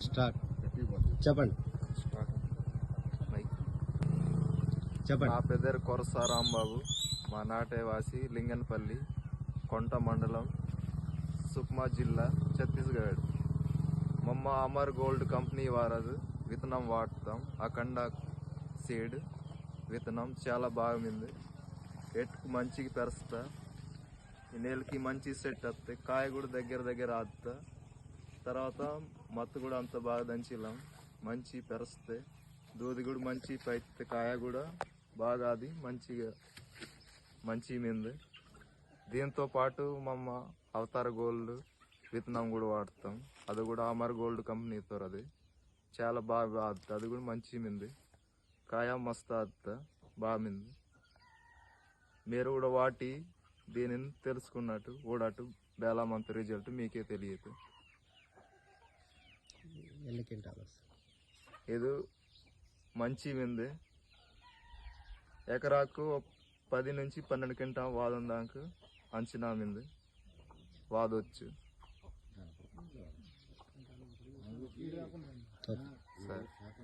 Start చెప్పండి చెప్పండి. నా పేరు కొరస రాంబాబు, మా నాటేవాసి లింగన్పల్లి, కొంట మండలం, సుక్మా జిల్లా, ఛత్తీస్గఢ్. మమ్మ అమర్ గోల్డ్ కంపెనీ వారదు విత్తనం వాడతాం. అఖండ సీడ్ విత్తనం చాలా బాగుంది. ఎట్టుకు మంచిగా పెరుస్తా, ఈ నెలకి మంచి సెట్ వస్తాయి. కాయ కూడా దగ్గర ఆడుతా. తర్వాత మత్తు కూడా అంత బాగా దంచిలాం, మంచి పెరుస్తాయి. దూది కూడా మంచి పైతే, కాయ కూడా బాగా అది మంచి మింది. దీంతో పాటు మమ్మ అవతార గోల్డ్ విత్తనం కూడా వాడతాం. అది కూడా అమర్ గోల్డ్ కంపెనీతో, అది చాలా బాగా ఆడుతుంది. అది కూడా మంచి మింది, కాయ మస్తు ఆడుతా బాగుంది. మీరు కూడా వాటి దీనిని తెలుసుకున్నట్టు ఓడటు బేలామంత రిజల్ట్ మీకే తెలియదు. ఇది మంచి మింది, ఎకరాకు 10 నుంచి 12 క్వింటాల్ వాదం దాకా అంచనా మింది వాదొచ్చు. సరే.